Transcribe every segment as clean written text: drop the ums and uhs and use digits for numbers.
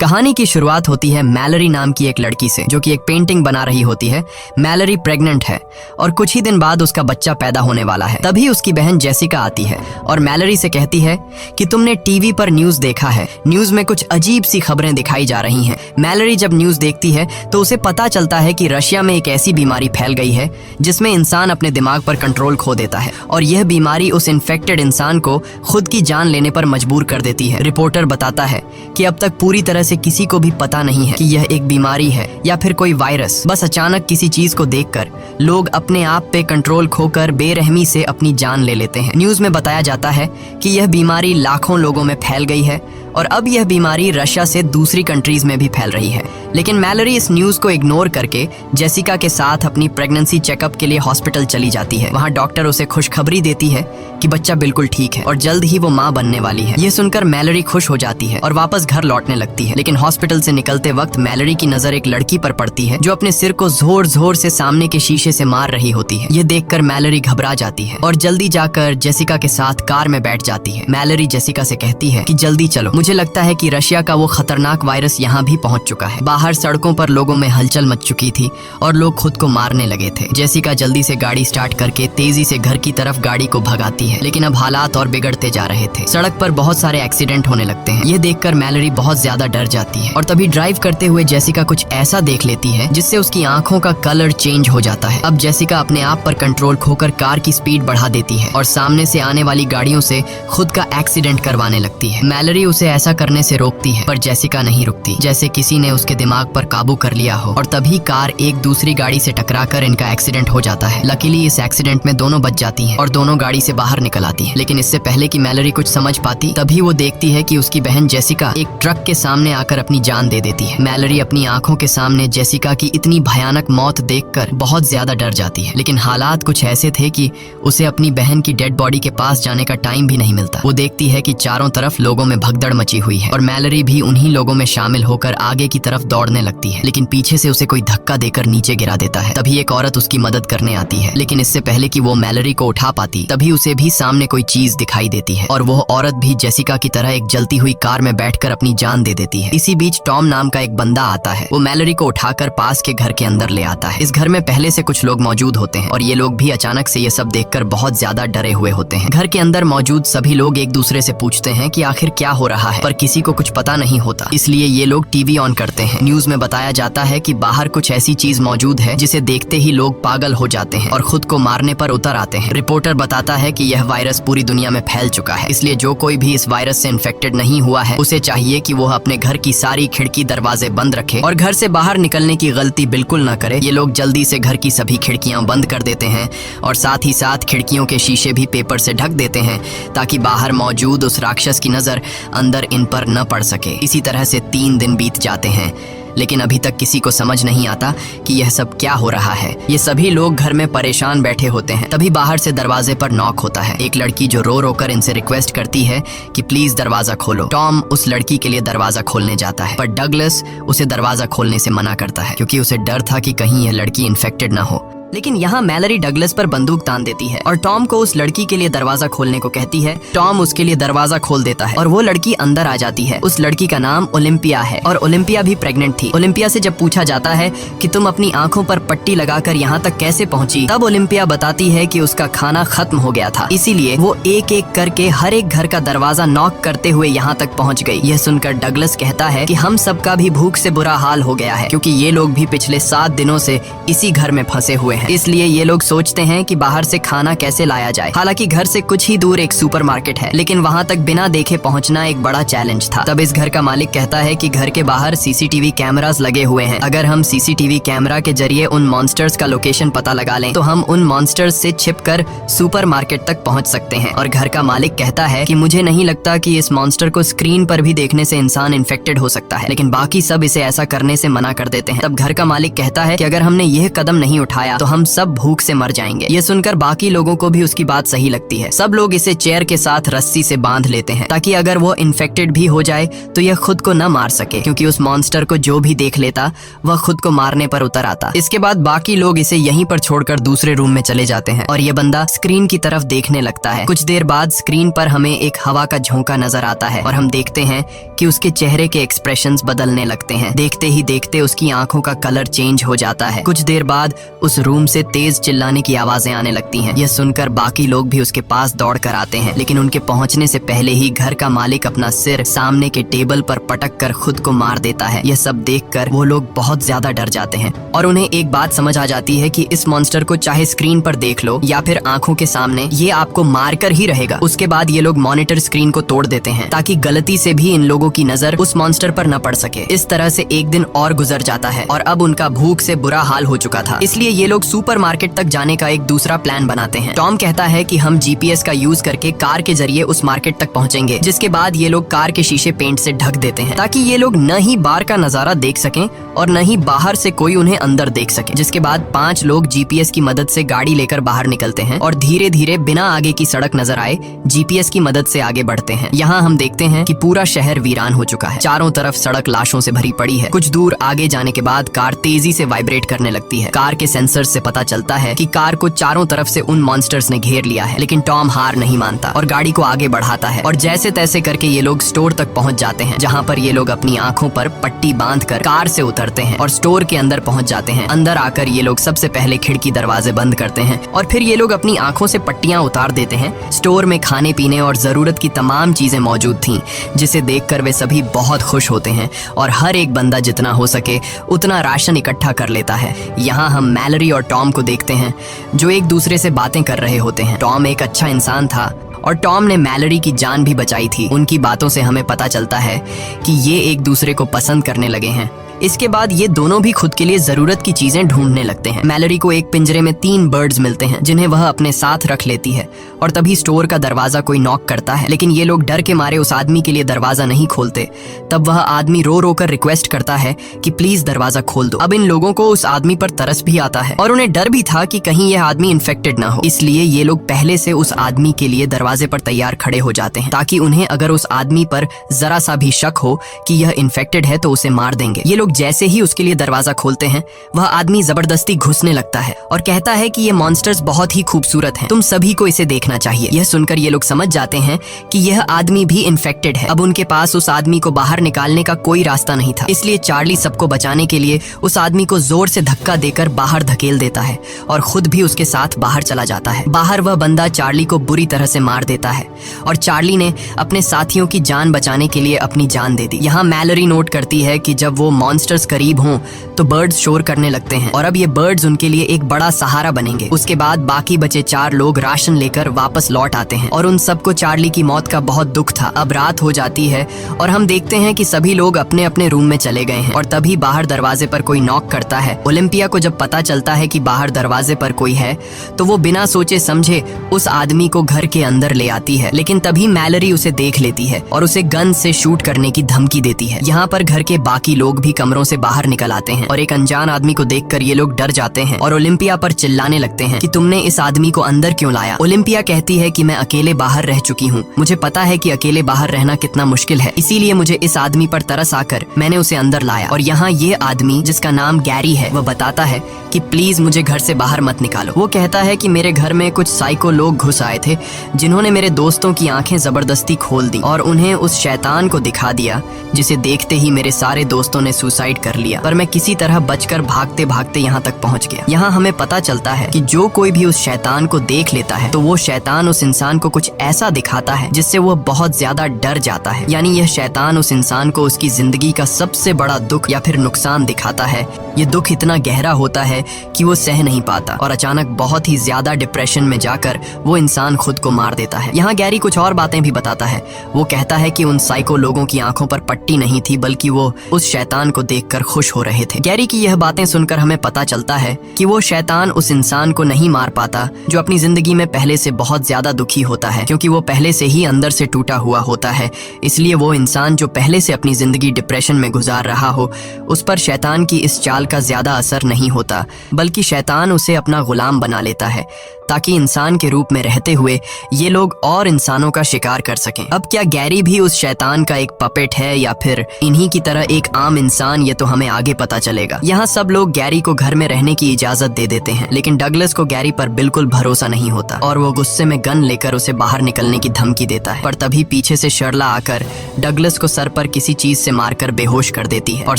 कहानी की शुरुआत होती है मैलरी नाम की एक लड़की से, जो कि एक पेंटिंग बना रही होती है। मैलरी प्रेग्नेंट है और कुछ ही दिन बाद उसका बच्चा पैदा होने वाला है। तभी उसकी बहन जेसिका आती है और मैलरी से कहती है कि तुमने टीवी पर न्यूज़ देखा है, न्यूज़ में कुछ अजीब सी खबरें दिखाई जा रही हैं। मैलरी जब न्यूज़ देखती है तो उसे पता चलता है कि रशिया में एक ऐसी बीमारी फैल गई है जिसमें इंसान अपने दिमाग पर कंट्रोल खो देता है और यह बीमारी उस इन्फेक्टेड इंसान को खुद की जान लेने पर मजबूर कर देती है। रिपोर्टर बताता है कि अब तक पूरी तरह से किसी को भी पता नहीं है कि यह एक बीमारी है या फिर कोई वायरस। बस अचानक किसी चीज को देखकर लोग अपने आप पे कंट्रोल खोकर बेरहमी से अपनी जान ले लेते हैं। न्यूज में बताया जाता है कि यह बीमारी लाखों लोगों में फैल गई है और अब यह बीमारी रशिया से दूसरी कंट्रीज में भी फैल रही है। लेकिन मैलरी इस न्यूज को इग्नोर करके जेसिका के साथ अपनी प्रेगनेंसी चेकअप के लिए हॉस्पिटल चली जाती है। वहाँ डॉक्टर उसे खुशखबरी देती है कि बच्चा बिल्कुल ठीक है और जल्द ही वो माँ बनने वाली है। ये सुनकर मैलरी खुश हो जाती है और वापस घर लौटने लगती है। लेकिन हॉस्पिटल से निकलते वक्त मैलरी की नजर एक लड़की पर पड़ती है जो अपने सिर को जोर जोर से सामने के शीशे से मार रही होती है। ये देखकर मैलरी घबरा जाती है और जल्दी जाकर जेसिका के साथ कार में बैठ जाती है। मैलरी जेसिका से कहती है कि जल्दी चलो, मुझे लगता है कि रशिया का वो खतरनाक वायरस यहाँ भी पहुँच चुका है। बाहर सड़कों पर लोगों में हलचल मच चुकी थी और लोग खुद को मारने लगे थे। जेसिका जल्दी से गाड़ी स्टार्ट करके तेजी से घर की तरफ गाड़ी को भगाती है, लेकिन अब हालात और बिगड़ते जा रहे थे। सड़क पर बहुत सारे एक्सीडेंट होने लगते हैं। ये देखकर मैलरी बहुत ज्यादा डर जाती है और तभी ड्राइव करते हुए जेसिका कुछ ऐसा देख लेती है जिससे उसकी आंखों का कलर चेंज हो जाता है। अब जेसिका अपने आप पर कंट्रोल खोकर कार की स्पीड बढ़ा देती है और सामने से आने वाली गाड़ियों से खुद का एक्सीडेंट करवाने लगती है। मैलरी उसे ऐसा करने से रोकती है पर जेसिका नहीं रुकती, जैसे किसी ने उसके दिमाग पर काबू कर लिया हो। और तभी कार एक दूसरी गाड़ी से टकराकर इनका एक्सीडेंट हो जाता है। लकीली इस एक्सीडेंट में दोनों बच जाती हैं और दोनों गाड़ी से बाहर निकल आती हैं। लेकिन इससे पहले कि मैलरी कुछ समझ पाती, तभी वो देखती है कि उसकी बहन जेसिका एक ट्रक के सामने आकर अपनी जान दे देती है। मैलरी अपनी आंखों के सामने जेसिका की इतनी भयानक मौत देखकर बहुत ज्यादा डर जाती है। लेकिन हालात कुछ ऐसे थे कि उसे अपनी बहन की डेड बॉडी के पास जाने का टाइम भी नहीं मिलता। वो देखती है कि चारों तरफ लोगों में भगदड़ मची हुई है और मैलरी भी उन्हीं लोगों में शामिल होकर आगे की तरफ दौड़ने लगती है। लेकिन पीछे से उसे कोई धक्का देकर नीचे गिरा देता है। तभी एक औरत उसकी मदद करने आती है, लेकिन इससे पहले कि वो मैलरी को उठा पाती, तभी उसे भी सामने कोई चीज दिखाई देती है और वो औरत भी जेसिका की तरह एक जलती हुई कार में बैठकर अपनी जान दे देती है। इसी बीच टॉम नाम का एक बंदा आता है। वो मैलरी को उठाकर पास के घर के अंदर ले आता है। इस घर में पहले से कुछ लोग मौजूद होते हैं और ये लोग भी अचानक से ये सब देखकर बहुत ज्यादा डरे हुए होते हैं। घर के अंदर मौजूद सभी लोग एक दूसरे से पूछते हैं कि आखिर क्या हो रहा है, पर किसी को कुछ पता नहीं होता। इसलिए ये लोग टीवी ऑन करते हैं। न्यूज में बताया जाता है कि बाहर कुछ ऐसी चीज मौजूद है जिसे देखते ही लोग पागल हो जाते हैं और खुद को मारने पर उतर आते हैं। रिपोर्टर बताता है कि यह वायरस पूरी दुनिया में फैल चुका है, इसलिए जो कोई भी इस वायरस से इन्फेक्टेड नहीं हुआ है उसे चाहिए कि वो अपने घर की सारी खिड़की दरवाजे बंद रखे और घर से बाहर निकलने की गलती बिल्कुल न करे। ये लोग जल्दी से घर की सभी खिड़कियां बंद कर देते हैं और साथ ही साथ खिड़कियों के शीशे भी पेपर से ढक देते हैं ताकि बाहर मौजूद उस राक्षस की नजर अंदर इन पर न पड़ सके। इसी तरह से 3 दिन बीत जाते हैं, लेकिन अभी तक किसी को समझ नहीं आता कि यह सब क्या हो रहा है। ये सभी लोग घर में परेशान बैठे होते हैं। तभी बाहर से दरवाजे पर नॉक होता है। एक लड़की जो रो रो कर इनसे रिक्वेस्ट करती है कि प्लीज दरवाजा खोलो। टॉम उस लड़की के लिए दरवाजा खोलने जाता है, पर डगलस उसे दरवाजा खोलने से मना करता है क्योंकि उसे डर था कि कहीं यह लड़की इन्फेक्टेड ना हो। लेकिन यहाँ मैलरी डगलस पर बंदूक तान देती है और टॉम को उस लड़की के लिए दरवाजा खोलने को कहती है। टॉम उसके लिए दरवाजा खोल देता है और वो लड़की अंदर आ जाती है। उस लड़की का नाम ओलिम्पिया है और ओलिम्पिया भी प्रेग्नेंट थी। ओलिम्पिया से जब पूछा जाता है कि तुम अपनी आंखों पर पट्टी लगाकर यहाँ तक कैसे पहुँची, तब ओलिम्पिया बताती है कि उसका खाना खत्म हो गया था, इसीलिए वो एक एक करके हर एक घर का दरवाजा नॉक करते हुए यहाँ तक पहुँच गई। यह सुनकर डगलस कहता है कि हम सबका भी भूख से बुरा हाल हो गया है क्योंकि ये लोग भी पिछले 7 दिनों से इसी घर में फंसे हुए हैं। इसलिए ये लोग सोचते हैं कि बाहर से खाना कैसे लाया जाए। हालांकि घर से कुछ ही दूर एक सुपरमार्केट है, लेकिन वहाँ तक बिना देखे पहुँचना एक बड़ा चैलेंज था। तब इस घर का मालिक कहता है कि घर के बाहर सीसीटीवी कैमरास लगे हुए हैं। अगर हम सीसीटीवी कैमरा के जरिए उन मॉन्स्टर्स का लोकेशन पता लगा लें तो हम उन मॉन्स्टर्स से छिपकर सुपरमार्केट तक पहुँच सकते हैं। और घर का मालिक कहता है कि मुझे नहीं लगता कि इस मॉन्स्टर को स्क्रीन पर भी देखने से इंसान इन्फेक्टेड हो सकता है, लेकिन बाकी सब इसे ऐसा करने से मना कर देते हैं। तब घर का मालिक कहता है कि अगर हमने यह कदम नहीं उठाया तो हम सब भूख से मर जाएंगे। ये सुनकर बाकी लोगों को भी उसकी बात सही लगती है। सब लोग इसे चेयर के साथ रस्सी से बांध लेते हैं ताकि अगर वो इन्फेक्टेड भी हो जाए तो यह खुद को न मार सके, क्योंकि उस मॉन्स्टर को जो भी देख लेता वह खुद को मारने पर उतर आता। इसके बाद बाकी लोग इसे यहीं पर छोड़कर दूसरे रूम में चले जाते हैं और ये बंदा स्क्रीन की तरफ देखने लगता है। कुछ देर बाद स्क्रीन पर हमें एक हवा का झोंका नजर आता है और हम देखते हैं कि उसके चेहरे के एक्सप्रेशंस बदलने लगते हैं। देखते ही देखते उसकी आंखों का कलर चेंज हो जाता है। कुछ देर बाद उस रूम से तेज चिल्लाने की आवाजें आने लगती हैं। यह सुनकर बाकी लोग भी उसके पास दौड़ कर आते हैं, लेकिन उनके पहुंचने से पहले ही घर का मालिक अपना सिर सामने के टेबल पर पटक कर खुद को मार देता है। यह सब देखकर वो लोग बहुत ज्यादा डर जाते हैं और उन्हें एक बात समझ आ जाती है कि इस मॉन्स्टर को चाहे स्क्रीन पर देख लो या फिर आंखों के सामने, ये आपको मार कर ही रहेगा। उसके बाद ये लोग मॉनिटर स्क्रीन को तोड़ देते हैं ताकि गलती से भी इन लोगों की नजर उस मॉन्स्टर पर न पड़ सके। इस तरह से एक दिन और गुजर जाता है और अब उनका भूख से बुरा हाल हो चुका था, इसलिए ये लोग सुपरमार्केट तक जाने का एक दूसरा प्लान बनाते हैं। टॉम कहता है कि हम जीपीएस का यूज करके कार के जरिए उस मार्केट तक पहुंचेंगे, जिसके बाद ये लोग कार के शीशे पेंट से ढक देते हैं ताकि ये लोग न ही बार का नजारा देख सकें और न ही बाहर से कोई उन्हें अंदर देख सके। जिसके बाद 5 लोग जीपीएस की मदद से गाड़ी लेकर बाहर निकलते हैं और धीरे धीरे बिना आगे की सड़क नजर आए जीपीएस की मदद से आगे बढ़ते हैं। यहाँ हम देखते हैं कि पूरा शहर वीरान हो चुका है। चारों तरफ सड़क लाशों से भरी पड़ी है। कुछ दूर आगे जाने के बाद कार तेजी से वाइब्रेट करने लगती है। कार के सेंसर से पता चलता है कि कार को चारों तरफ से उन मॉन्स्टर्स ने घेर लिया है, लेकिन टॉम हार नहीं मानता और गाड़ी को आगे बढ़ाता है और जैसे तैसे करके ये लोग स्टोर तक पहुंच जाते हैं, जहाँ पर ये लोग अपनी आंखों पर पट्टी बांधकर कार से उतरते हैं और स्टोर के अंदर पहुंच जाते हैं। अंदर आकर ये लोग सबसे पहले खिड़की दरवाजे बंद करते हैं और फिर ये लोग अपनी आंखों से पट्टियां उतार देते हैं। स्टोर में खाने पीने और जरूरत की तमाम चीजें मौजूद थीं, जिसे देखकर वे सभी बहुत खुश होते हैं और हर एक बंदा जितना हो सके उतना राशन इकट्ठा कर लेता है। यहाँ हम मैलरी और टॉम को देखते हैं जो एक दूसरे से बातें कर रहे होते हैं। टॉम एक अच्छा इंसान था और टॉम ने मैलरी की जान भी बचाई थी। उनकी बातों से हमें पता चलता है कि ये एक दूसरे को पसंद करने लगे हैं। इसके बाद ये दोनों भी खुद के लिए जरूरत की चीजें ढूंढने लगते हैं। मैलरी को एक पिंजरे में 3 बर्ड्स मिलते हैं जिन्हें वह अपने साथ रख लेती है और तभी स्टोर का दरवाजा कोई नॉक करता है, लेकिन ये लोग डर के मारे उस आदमी के लिए दरवाजा नहीं खोलते। तब वह आदमी रो रो कर रिक्वेस्ट करता है कि प्लीज दरवाजा खोल दो। अब इन लोगों को उस आदमी पर तरस भी आता है और उन्हें डर भी था कि कहीं यह आदमी इन्फेक्टेड ना हो, इसलिए ये लोग पहले से उस आदमी के लिए दरवाजे पर तैयार खड़े हो जाते हैं ताकि उन्हें अगर उस आदमी पर जरा सा भी शक हो कि यह इन्फेक्टेड है तो उसे मार देंगे। ये लोग जैसे ही उसके लिए दरवाजा खोलते हैं, वह आदमी जबरदस्ती घुसने लगता है और कहता है कि ये मॉन्स्टर्स बहुत ही खूबसूरत हैं, तुम सभी को इसे देखना चाहिए। यह सुनकर ये लोग समझ जाते हैं कि यह आदमी भी इन्फेक्टेड है। अब उनके पास उस आदमी को बाहर निकालने का कोई रास्ता नहीं था, इसलिए चार्ली सबको बचाने के लिए उस आदमी को जोर से धक्का देकर बाहर धकेल देता है और खुद भी उसके साथ बाहर चला जाता है। बाहर वह बंदा चार्ली को बुरी तरह से मार देता है और चार्ली ने अपने साथियों की जान बचाने के लिए अपनी जान दे दी। यहाँ मैलरी नोट करती है कि जब वो मॉन्स्टर्स करीब हों तो बर्ड्स शोर करने लगते हैं और अब ये बर्ड्स उनके लिए एक बड़ा सहारा बनेंगे। उसके बाद बाकी बचे 4 लोग राशन लेकर वापस लौट आते हैं और उन सबको चार्ली की मौत का बहुत दुख था। अब रात हो जाती है और हम देखते हैं कि सभी लोग अपने अपने रूम में चले गए हैं और तभी बाहर दरवाजे पर कोई नॉक करता है। ओलिम्पिया को जब पता चलता है कि बाहर दरवाजे पर कोई है तो वो बिना सोचे समझे उस आदमी को घर के अंदर ले आती है, लेकिन तभी मैलरी उसे देख लेती है और उसे गन से शूट करने की धमकी देती है। यहाँ पर घर के बाकी लोग भी कमरों से बाहर निकल आते हैं और एक अनजान आदमी को देखकर ये लोग डर जाते हैं और ओलिम्पिया पर चिल्लाने लगते हैं कि तुमने इस आदमी को अंदर क्यों लाया। ओलिम्पिया कहती है कि मैं अकेले बाहर रह चुकी हूँ, मुझे पता है कि अकेले बाहर रहना कितना मुश्किल है, इसीलिए मुझे इस आदमी पर तरस आकर मैंने उसे अंदर लाया। और यहाँ ये आदमी जिसका नाम गैरी है वह बताता है कि प्लीज मुझे घर से बाहर मत निकालो। वो कहता है कि मेरे घर में कुछ साइको लोग घुस आए थे जिन्होंने मेरे दोस्तों की आंखें जबरदस्ती खोल दी और उन्हें उस शैतान को दिखा दिया जिसे देखते ही मेरे सारे दोस्तों ने सुसाइड कर लिया, पर मैं किसी तरह बचकर भागते भागते यहाँ तक पहुँच गया। यहाँ हमें पता चलता है कि जो कोई भी उस शैतान को देख लेता है तो वो शैतान उस इंसान को कुछ ऐसा दिखाता है जिससे वो बहुत ज्यादा डर जाता है, यानी यह शैतान उस इंसान को उसकी जिंदगी का सबसे बड़ा दुख या फिर नुकसान दिखाता है। ये दुख इतना गहरा होता है कि वो सह नहीं पाता और अचानक बहुत ही ज्यादा डिप्रेशन में जाकर वो इंसान खुद को मार देता है। यहाँ गैरी कुछ और बातें भी बताता है। वो कहता है कि उन साइको लोगों की आंखों पर पट्टी नहीं थी बल्कि वो उस शैतान को देखकर खुश हो रहे थे। गैरी की यह बातें सुनकर हमें पता चलता है कि वो शैतान उस इंसान को नहीं मार पाता जो अपनी जिंदगी में पहले से बहुत ज्यादा दुखी होता है क्योंकि वो पहले से ही अंदर से टूटा हुआ होता है। इसलिए वो इंसान जो पहले से अपनी जिंदगी डिप्रेशन में गुजार रहा हो, उस पर शैतान की इस चाल का ज्यादा असर नहीं होता, बल्कि शैतान उसे अपना गुलाम बना लेता है ताकि इंसान के रूप में रहते हुए ये लोग और इंसानों का शिकार कर सकें। अब क्या गैरी भी उस शैतान का एक पपेट है या फिर इन्हीं की तरह एक आम इंसान, ये तो हमें आगे पता चलेगा। यहाँ सब लोग गैरी को घर में रहने की इजाजत दे देते हैं, लेकिन डगलस को गैरी पर बिल्कुल भरोसा नहीं होता और वो गुस्से में गन लेकर उसे बाहर निकलने की धमकी देता है। पर तभी पीछे से शर्ला आकर डगलस को सर पर किसी चीज से मारकर बेहोश कर देती है और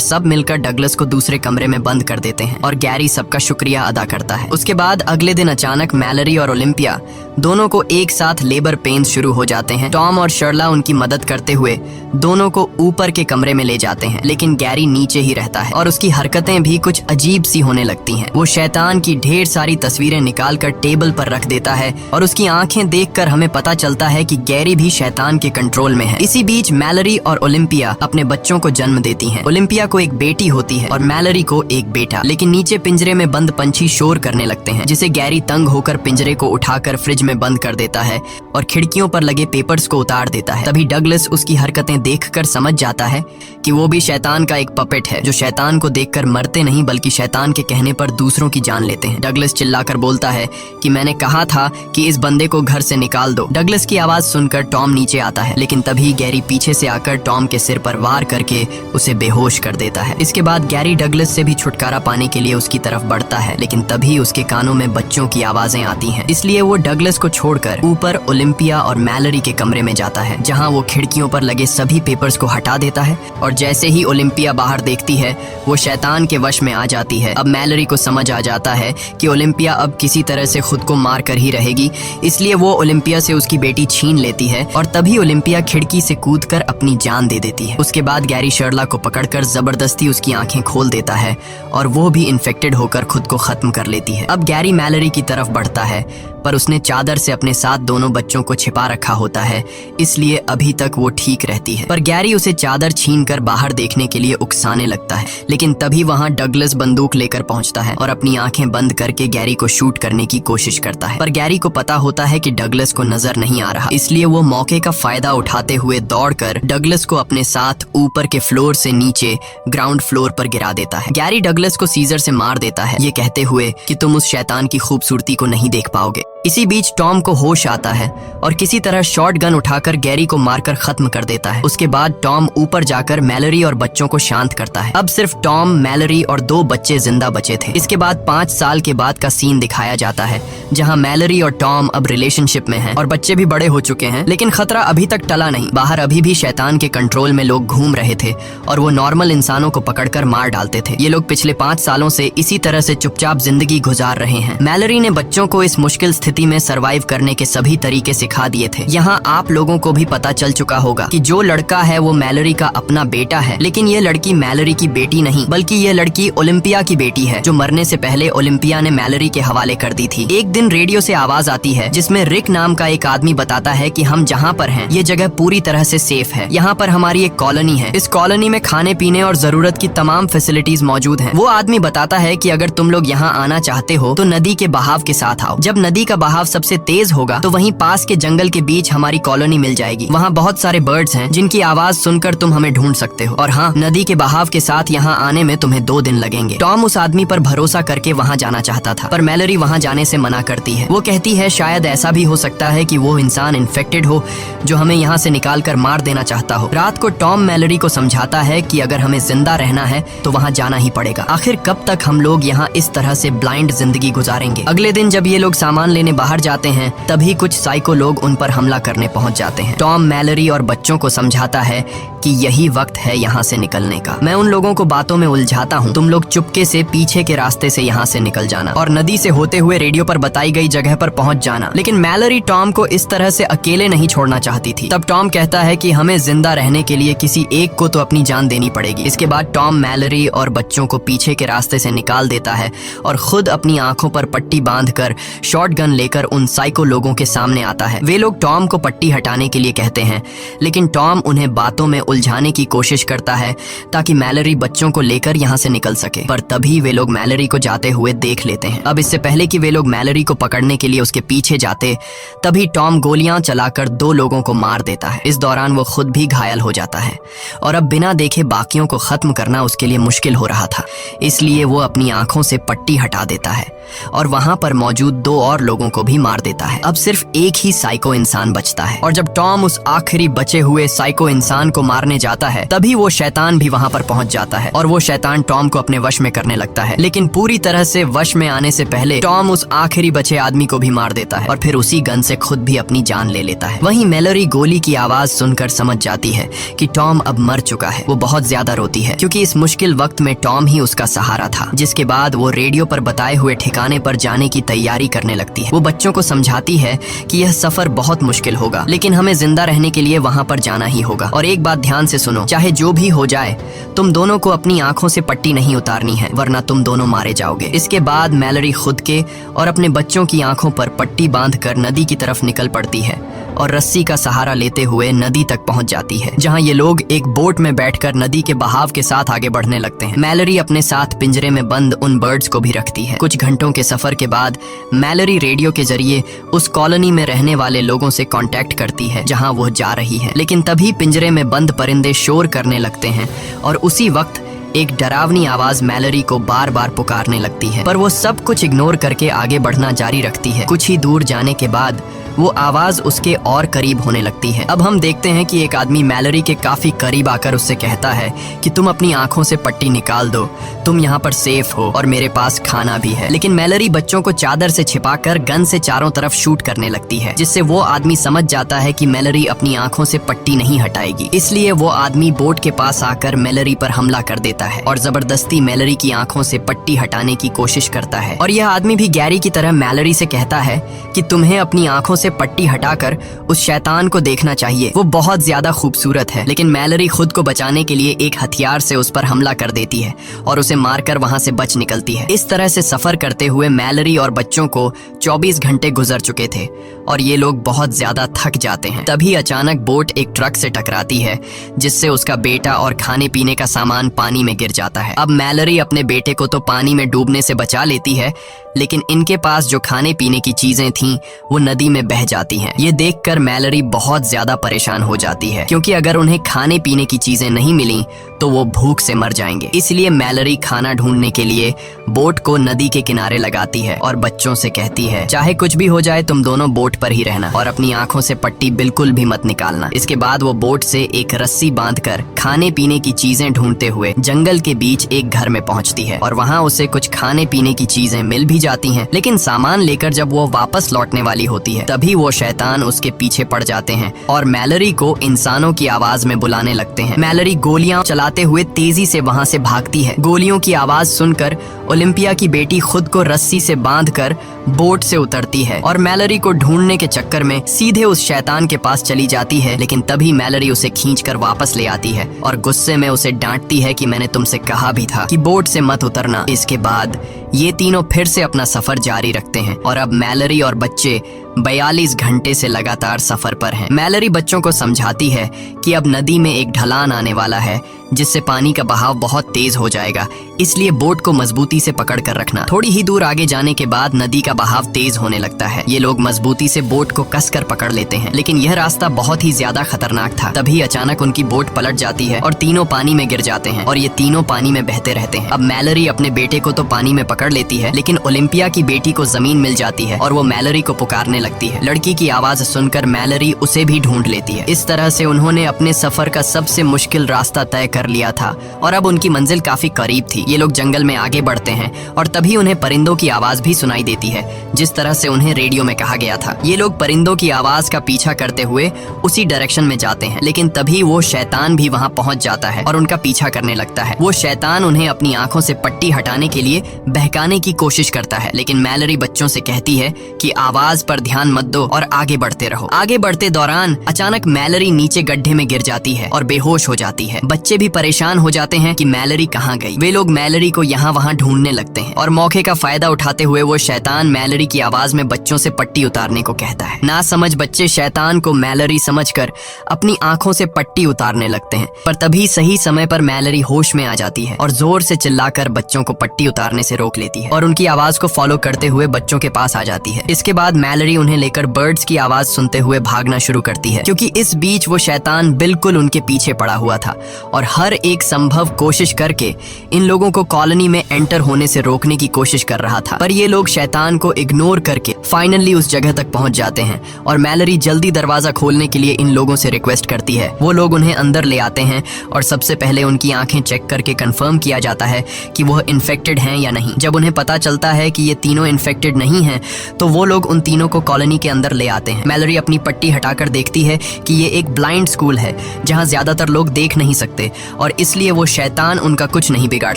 सब मिलकर डगलस को दूसरे कमरे में बंद कर देते हैं और गैरी सबका शुक्रिया अदा करता है। उसके बाद अगले दिन अचानक मैलरी और ओलिम्पिया दोनों को एक साथ लेबर पेन्स शुरू हो जाते हैं। टॉम और शर्ला उनकी मदद करते हुए दोनों को ऊपर के कमरे में ले जाते हैं, लेकिन गैरी नीचे ही रहता है और उसकी हरकतें भी कुछ अजीब सी होने लगती हैं। वो शैतान की ढेर सारी तस्वीरें निकालकर टेबल पर रख देता है और उसकी आंखें देखकर हमें पता चलता है कि गैरी भी शैतान के कंट्रोल में है। इसी बीच मैलरी और ओलिम्पिया अपने बच्चों को जन्म देती हैं। ओलिम्पिया को एक बेटी होती है और मैलरी को एक बेटा। लेकिन नीचे पिंजरे में बंद पंछी शोर करने लगते हैं, जिसे गैरी तंग होकर पिंजरे को उठाकर फ्रिज में बंद कर देता है और खिड़कियों पर लगे पेपर्स को उतार देता है। तभी डगलस उसकी हरकतें देखकर समझ जाता है कि वो भी शैतान का एक पपेट है, जो शैतान को देखकर मरते नहीं बल्कि शैतान के कहने पर दूसरों की जान लेते हैं। डगलस चिल्लाकर बोलता है कि मैंने कहा था कि इस बंदे को घर से निकाल दो। डगलस की आवाज सुनकर टॉम नीचे आता है, लेकिन तभी गैरी पीछे से आकर टॉम के सिर पर वार करके उसे बेहोश कर देता है। इसके बाद गैरी डगलस से भी छुटकारा पाने के लिए उसकी तरफ बढ़ता है, लेकिन तभी उसके कानों में बच्चों की आवाजें आती हैं। इसलिए वो डगलस को छोड़कर ऊपर ओलिम्पिया और मैलरी के कमरे में जाता है, जहां वो खिड़कियों पर लगे सभी पेपर्स को हटा देता है और जैसे ही ओलिम्पिया बाहर देखती है वो शैतान के वश में आ जाती है। अब मैलरी को समझ आ जाता है कि ओलिम्पिया अब किसी तरह से खुद को मार कर ही रहेगी, इसलिए वो ओलिम्पिया से उसकी बेटी छीन लेती है और तभी ओलिम्पिया खिड़की से कूदकर अपनी जान दे देती है। उसके बाद गैरी शर्ला को पकड़कर जबरदस्ती उसकी आंखें खोल देता है और वो भी इन्फेक्टेड होकर खुद को खत्म कर लेती है। अब गैरी मैलरी की तरफ बढ़ता है, पर उसने चादर से अपने साथ दोनों बच्चों को छिपा रखा होता है, इसलिए अभी तक वो ठीक रहती है। पर गैरी उसे चादर छीनकर बाहर देखने के लिए उकसाने लगता है, लेकिन तभी वहां डगलस बंदूक लेकर पहुंचता है और अपनी आंखें बंद करके गैरी को शूट करने की कोशिश करता है। पर गैरी को पता होता है कि डगलस को नजर नहीं आ रहा, इसलिए वो मौके का फायदा उठाते हुए दौड़कर डगलस को अपने साथ ऊपर के फ्लोर से नीचे ग्राउंड फ्लोर पर गिरा देता है। गैरी डगलस को सीजर से मार देता है, ये कहते हुए कि तुम उस शैतान की खूबसूरती को नहीं देख पाओगे। इसी बीच टॉम को होश आता है और किसी तरह शॉट गन उठाकर गैरी को मारकर खत्म कर देता है। उसके बाद टॉम ऊपर जाकर मैलरी और बच्चों को शांत करता है। अब सिर्फ टॉम, मैलरी और 2 बच्चे जिंदा बचे थे। इसके बाद 5 साल के बाद का सीन दिखाया जाता है, जहां मैलरी और टॉम अब रिलेशनशिप में हैं और बच्चे भी बड़े हो चुके हैं, लेकिन खतरा अभी तक टला नहीं। बाहर अभी भी शैतान के कंट्रोल में लोग घूम रहे थे और वो नॉर्मल इंसानों को पकड़कर मार डालते थे। ये लोग पिछले 5 सालों से इसी तरह से चुपचाप जिंदगी गुजार रहे हैं। मैलरी ने बच्चों को इस मुश्किल स्थिति में सरवाइव करने के सभी तरीके सिखा दिए थे। यहाँ आप लोगों को भी पता चल चुका होगा कि जो लड़का है वो मैलरी का अपना बेटा है, लेकिन ये लड़की मैलरी की बेटी नहीं, बल्कि ये लड़की ओलिम्पिया की बेटी है, जो मरने से पहले ओलिम्पिया ने मैलरी के हवाले कर दी थी। एक दिन रेडियो से आवाज आती है जिसमें रिक नाम का एक आदमी बताता है कि हम जहाँ पर हैं ये जगह पूरी तरह से सेफ है। यहाँ पर हमारी एक कॉलोनी है, इस कॉलोनी में खाने पीने और जरूरत की तमाम फैसिलिटीज मौजूद हैं। वो आदमी बताता है कि अगर तुम लोग यहाँ आना चाहते हो तो नदी के बहाव के साथ आओ। जब नदी का बहाव सबसे तेज होगा तो वहीं पास के जंगल के बीच हमारी कॉलोनी मिल जाएगी। वहाँ बहुत सारे बर्ड्स हैं जिनकी आवाज सुनकर तुम हमें ढूंढ सकते हो। और हाँ, नदी के बहाव के साथ यहाँ आने में तुम्हें 2 दिन लगेंगे। टॉम उस आदमी पर भरोसा करके वहाँ जाना चाहता था, पर मैलरी वहाँ जाने से मना करती है। वो कहती है शायद ऐसा भी हो सकता है कि वो इंसान इन्फेक्टेड हो जो हमें यहाँ से निकाल कर मार देना चाहता हो। रात को टॉम मैलरी को समझाता है कि अगर हमें जिंदा रहना है तो वहाँ जाना ही पड़ेगा। आखिर कब तक हम लोग यहाँ इस तरह से ब्लाइंड जिंदगी गुजारेंगे। अगले दिन जब ये लोग सामान लेने बाहर जाते हैं तभी कुछ साइको लोग उन पर हमला करने पहुंच जाते हैं। टॉम मैलरी और बच्चों को समझाता है कि यही वक्त है यहाँ से निकलने का। मैं उन लोगों को बातों में उलझाता हूँ, तुम लोग चुपके से पीछे के रास्ते से यहाँ से निकल जाना और नदी से होते हुए रेडियो पर बताई गई जगह पर पहुंच जाना। लेकिन मैलरी टॉम को इस तरह से अकेले नहीं छोड़ना चाहती थी। तब टॉम कहता है कि हमें जिंदा रहने के लिए किसी एक को तो अपनी जान देनी पड़ेगी। इसके बाद टॉम मैलरी और बच्चों को पीछे के रास्ते से निकाल देता है और खुद अपनी आंखों पर पट्टी बांधकर शॉटगन लेकर उन साइको लोगों के सामने आता है। वे लोग टॉम को पट्टी हटाने के लिए कहते हैं, लेकिन टॉम उन्हें बातों में उलझाने की कोशिश करता है ताकि मैलरी बच्चों को लेकर यहाँ से निकल सके। पर तभी वे लोग मैलरी को जाते हुए देख लेते हैं। अब इससे पहले कि वे लोग मैलरी को पकड़ने के लिए उसके पीछे जाते, तभी टॉम गोलियां चलाकर 2 लोगों को मार देता है। इस दौरान वो खुद भी घायल हो जाता है और अब बिना देखे बाकियों को खत्म करना उसके लिए मुश्किल हो रहा था, इसलिए वो अपनी आंखों से पट्टी हटा देता है और वहां पर मौजूद 2 और लोगों को भी मार देता है। अब सिर्फ एक ही साइको इंसान बचता है और जब टॉम उस आखिरी बचे हुए साइको इंसान को मारने जाता है, तभी वो शैतान भी वहां पर पहुंच जाता है और वो शैतान टॉम को अपने वश में करने लगता है। लेकिन पूरी तरह से वश में आने से पहले टॉम उस आखिरी बचे आदमी को भी मार देता है और फिर उसी गन से खुद भी अपनी जान ले लेता है। वहीं मैलरी गोली की आवाज सुनकर समझ जाती है कि टॉम अब मर चुका है। वो बहुत ज्यादा रोती है क्योंकि इस मुश्किल वक्त में टॉम ही उसका सहारा था। जिसके बाद वो रेडियो पर बताए हुए ठिकाने पर जाने की तैयारी करने लगती है। वो बच्चों को समझाती है कि यह सफर बहुत मुश्किल होगा, लेकिन हमें जिंदा रहने के लिए वहां पर जाना ही होगा। और एक बात ध्यान से सुनो, चाहे जो भी हो जाए, तुम दोनों को अपनी आंखों से पट्टी नहीं उतारनी है, वरना तुम दोनों मारे जाओगे। इसके बाद मैलरी खुद के और अपने बच्चों की आंखों पर पट्टी बांधकर नदी की तरफ निकल पड़ती है और रस्सी का सहारा लेते हुए नदी तक पहुंच जाती है, जहां ये लोग एक बोट में बैठकर नदी के बहाव के साथ आगे बढ़ने लगते हैं। मैलरी अपने साथ पिंजरे में बंद उन बर्ड्स को भी रखती है। कुछ घंटों के सफर के बाद मैलरी रेडियो के जरिए उस कॉलोनी में रहने वाले लोगों से कांटेक्ट करती है जहां वो जा रही है। लेकिन तभी पिंजरे में बंद परिंदे शोर करने लगते हैं और उसी वक्त एक डरावनी आवाज मैलरी को बार बार पुकारने लगती है, पर वो सब कुछ इग्नोर करके आगे बढ़ना जारी रखती है। कुछ ही दूर जाने के बाद वो आवाज उसके और करीब होने लगती है। अब हम देखते हैं कि एक आदमी मैलरी के काफी करीब आकर उससे कहता है कि तुम अपनी आंखों से पट्टी निकाल दो, तुम यहाँ पर सेफ हो और मेरे पास खाना भी है। लेकिन मैलरी बच्चों को चादर से छिपाकर गन से चारों तरफ शूट करने लगती है, जिससे वो आदमी समझ जाता है कि मैलरी अपनी आंखों से पट्टी नहीं हटाएगी। इसलिए वो आदमी बोट के पास आकर मैलरी पर हमला कर देता है और जबरदस्ती मैलरी की आंखों से पट्टी हटाने की कोशिश करता है। और यह आदमी भी गैरी की तरह मैलरी से कहता है कि तुम्हें अपनी आंखों से पट्टी हटाकर उस शैतान को देखना चाहिए, वो बहुत ज्यादा खूबसूरत है। लेकिन मैलरी खुद को बचाने के लिए एक हथियार से उस पर हमला कर देती है और उसे मारकर वहां से बच निकलती है। इस तरह से सफर करते हुए मैलरी और बच्चों को 24 घंटे गुजर चुके थे और ये लोग बहुत ज्यादा थक जाते हैं। तभी अचानक बोट एक ट्रक से टकराती है, जिससे उसका बेटा और खाने पीने का सामान पानी में गिर जाता है। अब मैलरी अपने बेटे को तो पानी में डूबने से बचा लेती है, लेकिन इनके पास जो खाने पीने की चीजें थीं वो नदी में बह जाती हैं। ये देखकर मैलरी बहुत ज्यादा परेशान हो जाती है, क्योंकि अगर उन्हें खाने पीने की चीजें नहीं मिली तो वो भूख से मर जाएंगे। इसलिए मैलरी खाना ढूंढने के लिए बोट को नदी के किनारे लगाती है और बच्चों से कहती है, चाहे कुछ भी हो जाए तुम दोनों बोट पर ही रहना और अपनी आंखों से पट्टी बिल्कुल भी मत निकालना। इसके बाद वो बोट से एक रस्सी बांधकर खाने पीने की चीजें ढूंढते हुए जंगल के बीच एक घर में पहुंचती है और वहां उसे कुछ खाने पीने की चीजें मिल भी जाती हैं। लेकिन सामान लेकर जब वो वापस लौटने वाली होती है, तभी वो शैतान उसके पीछे पड़ जाते हैं और मैलरी को इंसानों की आवाज में बुलाने लगते हैं। मैलरी गोलियां चलाते हुए तेजी से वहां से भागती है। गोलियों की आवाज सुनकर ओलिम्पिया की बेटी खुद को रस्सी से बांधकर बोट से उतरती है और मैलरी को ढूंढने के चक्कर में सीधे उस शैतान के पास चली जाती है। लेकिन तभी मैलरी उसे खींचकर वापस ले आती है और गुस्से में उसे डांटती है कि मैंने तुमसे कहा भी था कि बोट से मत उतरना। इसके बाद ये तीनों फिर से अपना सफर जारी रखते हैं और अब मैलरी और बच्चे 42 घंटे से लगातार सफर पर हैं। मैलरी बच्चों को समझाती है कि अब नदी में एक ढलान आने वाला है, जिससे पानी का बहाव बहुत तेज हो जाएगा, इसलिए बोट को मजबूती से पकड़ कर रखना। थोड़ी ही दूर आगे जाने के बाद नदी का बहाव तेज होने लगता है। ये लोग मजबूती से बोट को कसकर पकड़ लेते हैं, लेकिन यह रास्ता बहुत ही ज्यादा खतरनाक था। तभी अचानक उनकी बोट पलट जाती है और तीनों पानी में गिर जाते हैं और ये तीनों पानी में बहते रहते हैं। अब मैलरी अपने बेटे को तो पानी में पकड़ लेती है, लेकिन ओलिम्पिया की बेटी को जमीन मिल जाती है और वो मैलरी को पुकारने लगती है। लड़की की आवाज सुनकर मैलरी उसे भी ढूंढ लेती है। इस तरह से उन्होंने अपने सफर का सबसे मुश्किल रास्ता तय कर लिया था और अब उनकी मंजिल काफी करीब थी। ये लोग जंगल में आगे बढ़ते हैं और तभी उन्हें परिंदों की आवाज भी सुनाई देती है, जिस तरह से उन्हें रेडियो में कहा गया था। ये लोग परिंदों की आवाज का पीछा करते हुए उसी डायरेक्शन में जाते हैं, लेकिन तभी वो शैतान भी वहां पहुंच जाता है और उनका पीछा करने लगता है। वो शैतान उन्हें अपनी आंखों से पट्टी हटाने के लिए बहकाने की कोशिश करता है, लेकिन मैलरी बच्चों से कहती है कि आवाज पर ध्यान मत दो और आगे बढ़ते रहो। आगे बढ़ते दौरान अचानक मैलरी नीचे गड्ढे में गिर जाती है और बेहोश हो जाती है। बच्चे भी परेशान हो जाते हैं कि मैलरी कहाँ गई। वे लोग मैलरी को यहाँ वहाँ ढूंढने लगते हैं और मौके का फायदा उठाते हुए वो शैतान मैलरी की आवाज में बच्चों से पट्टी उतारने को कहता है। ना समझ बच्चे शैतान को मैलरी समझकर अपनी आंखों से पट्टी उतारने लगते हैं, पर तभी सही समय पर मैलरी होश में आ जाती है और जोर से चिल्लाकर बच्चों को पट्टी उतारने से रोक लेती है और उनकी आवाज को फॉलो करते हुए बच्चों के पास आ जाती है। इसके बाद मैलरी उन्हें लेकर बर्ड्स की आवाज सुनते हुए भागना शुरू करती है, क्योंकि इस बीच वो शैतान बिल्कुल उनके पीछे पड़ा हुआ था और हर एक संभव कोशिश करके इन लोगों को कॉलोनी में एंटर होने से रोकने की कोशिश कर रहा था। पर ये लोग शैतान को इग्नोर करके फाइनली उस जगह तक पहुंच जाते हैं और मैलरी जल्दी दरवाजा खोलने के लिए इन लोगों से रिक्वेस्ट करती है। वो लोग उन्हें अंदर ले आते हैं और सबसे पहले उनकी आंखें चेक करके कंफर्म किया जाता है कि वह इन्फेक्टेड हैं या नहीं। जब उन्हें पता चलता है कि ये तीनों इन्फेक्टेड नहीं हैं, तो वो लोग उन तीनों को कॉलोनी के अंदर ले आते हैं। मैलरी अपनी पट्टी हटाकर देखती है कि ये एक ब्लाइंड स्कूल है जहां ज्यादातर लोग देख नहीं सकते और इसलिए वो शैतान उनका कुछ नहीं बिगाड़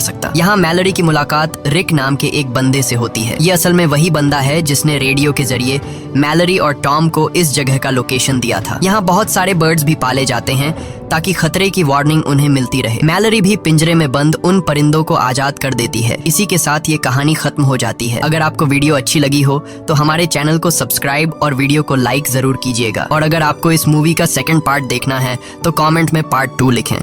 सकता। यहाँ मैलरी की मुलाकात रिक नाम के एक बंदे से होती है। ये असल में वही बंदा है जिसने रेडियो के जरिए मैलरी और टॉम को इस जगह का लोकेशन दिया था। यहाँ बहुत सारे बर्ड्स भी पाले जाते हैं ताकि खतरे की वार्निंग उन्हें मिलती रहे। मैलरी भी पिंजरे में बंद उन परिंदों को आजाद कर देती है। इसी के साथ ये कहानी खत्म हो जाती है। अगर आपको वीडियो अच्छी लगी हो तो हमारे चैनल को सब्सक्राइब और वीडियो को लाइक जरूर कीजिएगा। और अगर आपको इस मूवी का सेकंड पार्ट देखना है तो कमेंट में पार्ट 2 लिखें।